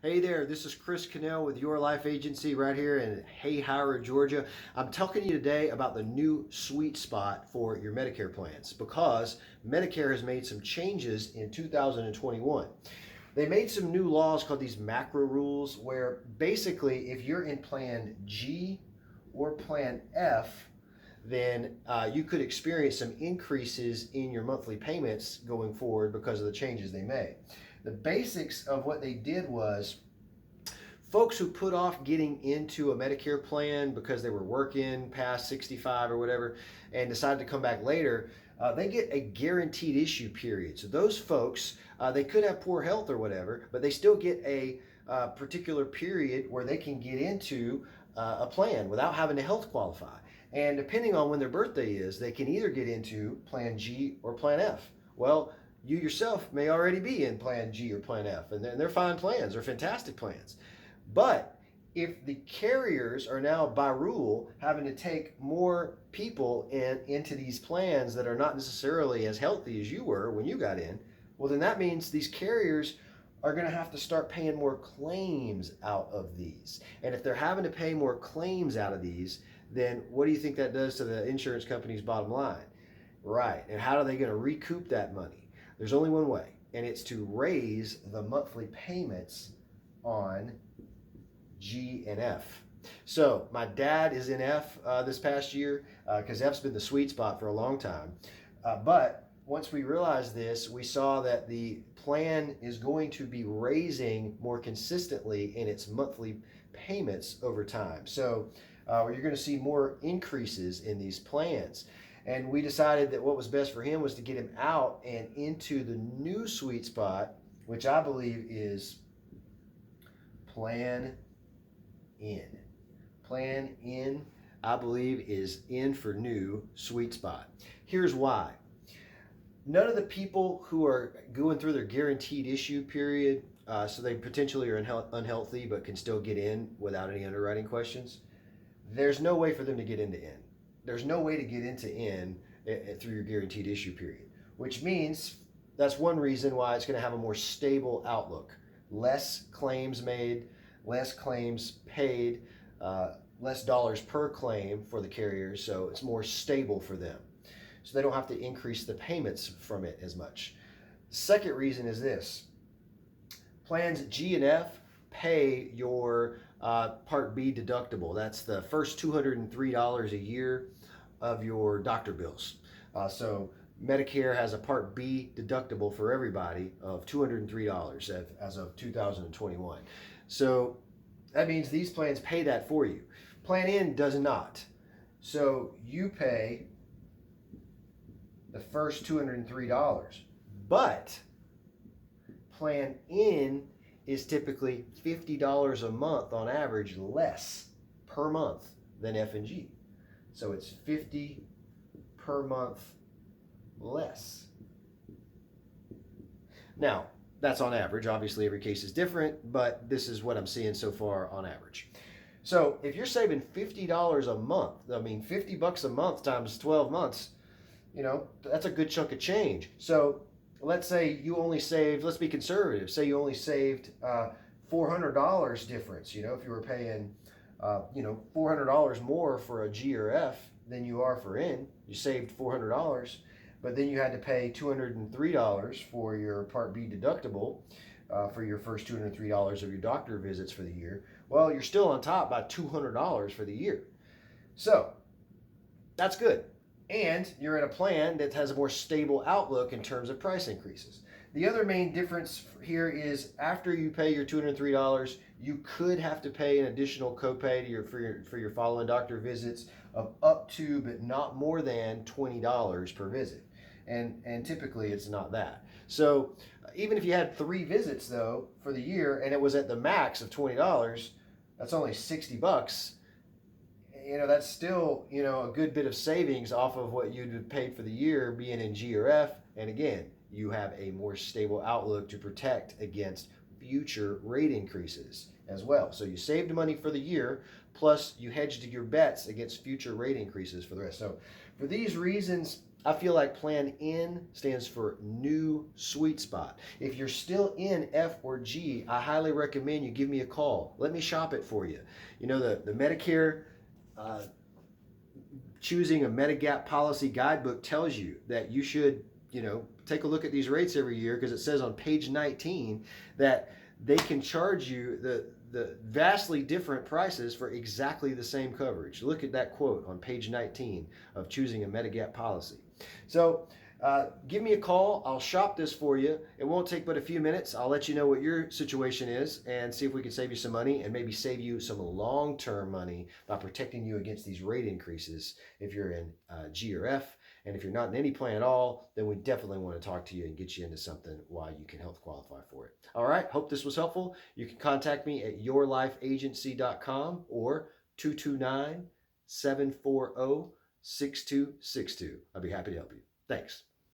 Hey there, this is Chris Cannell with Your Life Agency right here in Howard, Georgia. I'm talking to you today about the new sweet spot for your Medicare plans because Medicare has made some changes in 2021. They made some new laws called these macro rules where basically if you're in Plan G or Plan F, then you could experience some increases in your monthly payments going forward because of the changes they made. The basics of what they did was folks who put off getting into a Medicare plan because they were working past 65 or whatever and decided to come back later, they get a guaranteed issue period. So those folks, they could have poor health or whatever, but they still get a particular period where they can get into a plan without having to health qualify. And depending on when their birthday is, they can either get into Plan G or Plan F. Well, you yourself may already be in Plan G or Plan F, and they're fine plans, they're fantastic plans. But if the carriers are now by rule having to take more people into these plans that are not necessarily as healthy as you were when you got in, well, then that means these carriers are going to have to start paying more claims out of these. And if they're having to pay more claims out of these, then what do you think that does to the insurance company's bottom line? Right. And how are they going to recoup that money? There's only one way, and it's to raise the monthly payments on G and F. So my dad is in F this past year because F's been the sweet spot for a long time. But once we realized this, we saw that the plan is going to be raising more consistently in its monthly payments over time. So you're going to see more increases in these plans. And we decided that what was best for him was to get him out and into the new sweet spot, which I believe is Plan In. Plan In, I believe, is in for new sweet spot. Here's why. None of the people who are going through their guaranteed issue period, so they potentially are unhealthy but can still get in without any underwriting questions, there's no way for them to get into in. There's no way to get into in through your guaranteed issue period, which means that's one reason why it's going to have a more stable outlook. Less claims made, less claims paid, less dollars per claim for the carriers, so it's more stable for them. So they don't have to increase the payments from it as much. Second reason is this. Plans G and F pay your Part B deductible. That's the first $203 a year of your doctor bills. So Medicare has a Part B deductible for everybody of $203 as of 2021. So that means these plans pay that for you. Plan N does not. So you pay the first $203. But Plan N is typically $50 a month on average less per month than F and G. So it's $50 per month less. Now, that's on average. Obviously, every case is different, but this is what I'm seeing so far on average. So if you're saving $50 a month, I mean, $50 a month times 12 months, that's a good chunk of change. So let's say you only saved, let's be conservative, say you only saved $400 difference. If you were paying, $400 more for a G or F than you are for N, you saved $400, but then you had to pay $203 for your Part B deductible for your first $203 of your doctor visits for the year. Well, you're still on top by $200 for the year. So that's good. And you're in a plan that has a more stable outlook in terms of price increases. The other main difference here is after you pay your $203, you could have to pay an additional copay for your following doctor visits of up to, but not more than, $20 per visit. And typically it's not that. So even if you had 3 visits though for the year and it was at the max of $20, that's only $60. That's still, a good bit of savings off of what you'd have paid for the year being in G or F. And again, you have a more stable outlook to protect against future rate increases as well. So you saved money for the year, plus you hedged your bets against future rate increases for the rest. So for these reasons, I feel like Plan N stands for New Sweet Spot. If you're still in F or G, I highly recommend you give me a call. Let me shop it for you. You know, the Medicare choosing a medigap policy guidebook tells you that you should, take a look at these rates every year, because it says on page 19 that they can charge you the vastly different prices for exactly the same coverage. Look at that quote on page 19 of choosing a medigap policy. So give me a call. I'll shop this for you. It won't take but a few minutes. I'll let you know what your situation is and see if we can save you some money, and maybe save you some long-term money by protecting you against these rate increases if you're in G or F. And if you're not in any plan at all, then we definitely want to talk to you and get you into something while you can health qualify for it. All right, hope this was helpful. You can contact me at yourlifeagency.com or 229-740-6262. I'll be happy to help you. Thanks.